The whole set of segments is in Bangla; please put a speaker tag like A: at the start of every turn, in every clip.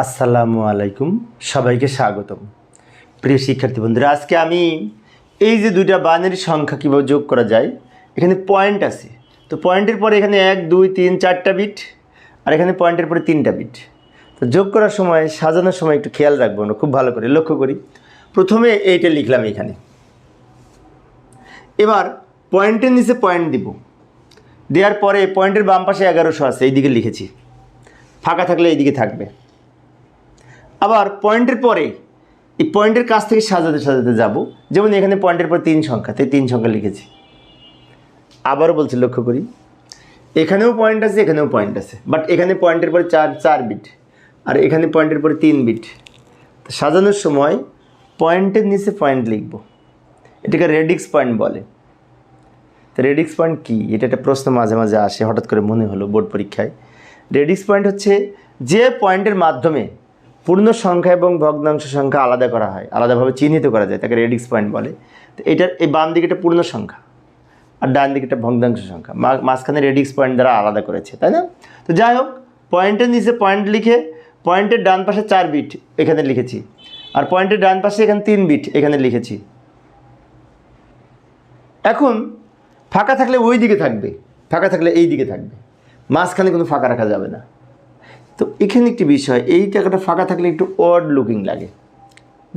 A: আসসালামু আলাইকুম, সবাইকে স্বাগতম। প্রিয় শিক্ষার্থী বন্ধুরা, আজকে আমি এই যে দুইটা বাইনারি সংখ্যা কীভাবে যোগ করা যায়, এখানে পয়েন্ট আছে, তো পয়েন্টের পরে এখানে 1 2 3 4টা বিট, আর এখানে পয়েন্টের পরে 3টা বিট। তো যোগ করার সময়, সাজানোর সময় একটু খেয়াল রাখবো, আমরা খুব ভালো করে লক্ষ্য করি। প্রথমে এইটা লিখলাম এখানে, এবার পয়েন্টের নিচে পয়েন্ট দিব, দেওয়ার পরে পয়েন্টের বাম পাশে 1100 আছে, এইদিকে লিখেছি, ফাঁকা থাকলে এইদিকে থাকবে। আবার পয়েন্টের পরে এই পয়েন্টের কাছ থেকে সাজাতে সাজাতে যাব, যেমন এখানে পয়েন্টের পর 3 সংখ্যা, তাই 3 সংখ্যা লিখেছি। আবারও বলছি, লক্ষ্য করি, এখানেও পয়েন্ট আছে, এখানেও পয়েন্ট আছে, বাট এখানে পয়েন্টের পরে 4 বিট, আর এখানে পয়েন্টের পরে 3 বিট। তো সাজানোর সময় পয়েন্টের নিচে পয়েন্ট লিখব, এটাকে রেডিক্স পয়েন্ট বলে। তো রেডিক্স পয়েন্ট কী, এটা একটা প্রশ্ন মাঝে মাঝে আসে, হঠাৎ করে মনে হলো বোর্ড পরীক্ষায়। রেডিক্স পয়েন্ট হচ্ছে যে পয়েন্টের মাধ্যমে পূর্ণ সংখ্যা এবং ভগ্নাংশ সংখ্যা আলাদা করা হয়, আলাদাভাবে চিহ্নিত করা যায়, তাকে রেডিক্স পয়েন্ট বলে। তো এটার এই বাম দিকে একটা পূর্ণ সংখ্যা আর ডান দিকে একটা ভগ্নাংশ সংখ্যা, মাঝখানে রেডিক্স পয়েন্ট দ্বারা আলাদা করেছে, তাই না? তো যাই হোক, পয়েন্টের নিচে পয়েন্ট লিখে পয়েন্টের ডান পাশে 4 বিট এখানে লিখেছি, আর পয়েন্টের ডান পাশে এখানে 3 বিট এখানে লিখেছি। এখন ফাঁকা থাকলে ওই দিকে থাকবে, ফাঁকা থাকলে এই দিকে থাকবে, মাঝখানে কোনো ফাঁকা রাখা যাবে না। তো এখানে একটি বিষয়, এই জায়গাটা ফাঁকা থাকলে একটু অড লুকিং লাগে,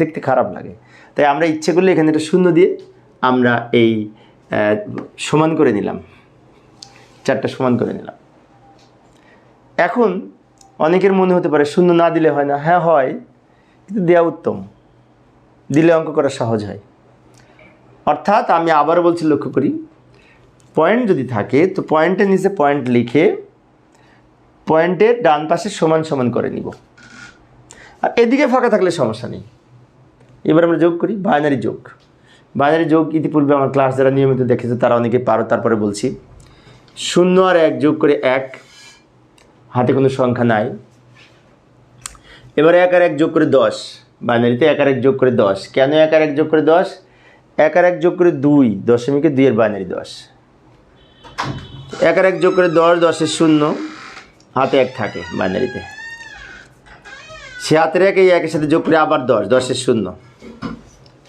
A: দেখতে খারাপ লাগে, তাই আমরা ইচ্ছে করলে এখানে একটা শূন্য দিয়ে আমরা এই সমান করে নিলাম, 4টা সমান করে নিলাম। এখন অনেকের মনে হতে পারে শূন্য না দিলে হয় না। হ্যাঁ হয়, কিন্তু দেওয়া উত্তম, দিলে অঙ্ক করা সহজ হয়। অর্থাৎ আমি আবারও বলছি, লক্ষ্য করি, পয়েন্ট যদি থাকে তো পয়েন্টের নিচে পয়েন্ট লিখে পয়েন্টের ডান পাশে সমান সমান করে নিব, আর এদিকে ফাঁকা থাকলে সমস্যা নেই। এবার আমরা যোগ করি, বাইনারি যোগ। বাইনারি যোগ ইতিপূর্বে আমার ক্লাস যারা নিয়মিত দেখেছে তারা অনেকে পারো, তারপরে বলছি। 0 আর 1 যোগ করে 1, হাতে কোনো সংখ্যা নাই। এবার 1 আর 1 যোগ করে 10, বাইনারিতে 1 আর 1 যোগ করে 10। কেন 1 আর 1 যোগ করে 10? 1 আর 1 যোগ করে 2, 2 এর বাইনারি 10। 1 আর 1 যোগ করে 10, 10 0, হাতে 1 থাকে বাইনারিতে। সে হাতের 1 এই 1 এর সাথে যোগ করে আবার 10, 10 0,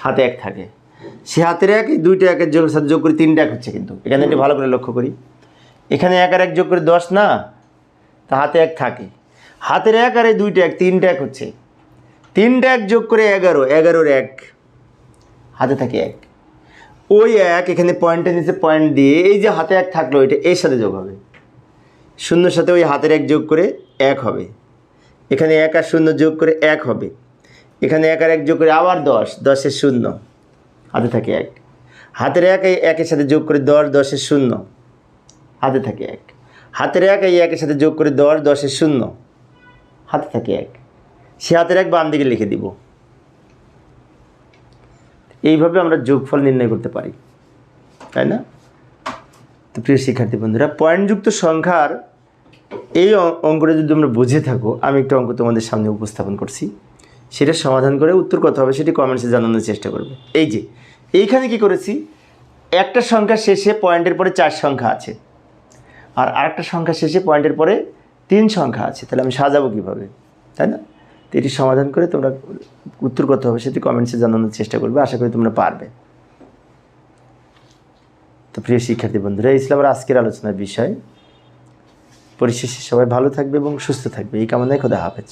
A: হাতে 1 থাকে। সে হাতের 1 এই 2টা 1 এর সাথে যোগ করে 3টা 1 হচ্ছে, কিন্তু এখানে একটু ভালো করে লক্ষ্য করি, এখানে 1 আর 1 যোগ করে 10 না, তা হাতে 1 থাকে। হাতের 1 আর এই 2টা 1, 3টা 1 হচ্ছে, 3টা 1 যোগ করে 11, 11-র 1, হাতে থাকে 1। ওই 1 এখানে পয়েন্টের নিচে পয়েন্ট দিয়ে এই যে হাতে 1 থাকলো, এটা এর সাথে যোগ হবে, 0-র সাথে ওই হাতের 1 যোগ করে 1 হবে। এখানে 1 আর 0 যোগ করে 1 হবে। এখানে 1 আর 1 যোগ করে আবার 10, 10 0, হাতে থাকে 1। হাতের 1 এই 1 এর সাথে যোগ করে 10, 10 0, হাতে থাকে 1। হাতের 1 এই 1 এর সাথে যোগ করে 10, 10 0, হাতে থাকে 1। সে হাতের 1 বাম দিকে লিখে দিব। এইভাবে আমরা যোগফল নির্ণয় করতে পারি, তাই না? তো প্রিয় শিক্ষার্থী বন্ধুরা, পয়েন্টযুক্ত সংখ্যার এই অঙ্কটা যদি তোমরা বুঝে থাকো, আমি একটা অঙ্ক তোমাদের সামনে উপস্থাপন করছি, সেটা সমাধান করে উত্তর কত হবে সেটি কমেন্টসে জানানোর চেষ্টা করবে। এই যে এইখানে কি করেছি, একটা সংখ্যা শেষে পয়েন্টের পরে 4 সংখ্যা আছে, আর আরেকটা সংখ্যা শেষে পয়েন্টের পরে 3 সংখ্যা আছে, তাহলে আমি সাজাবো কীভাবে, তাই না? তো এটি সমাধান করে তোমরা উত্তর কত হবে সেটি কমেন্টসে জানানোর চেষ্টা করবে, আশা করি তোমরা পারবে। তো প্রিয় শিক্ষার্থী বন্ধুরা, এই ছিল আমার আজকের আলোচনার বিষয়। পরিশেষে সবাই ভালো থাকবে এবং সুস্থ থাকবে, এই কামনায় খোদা হাফেজ।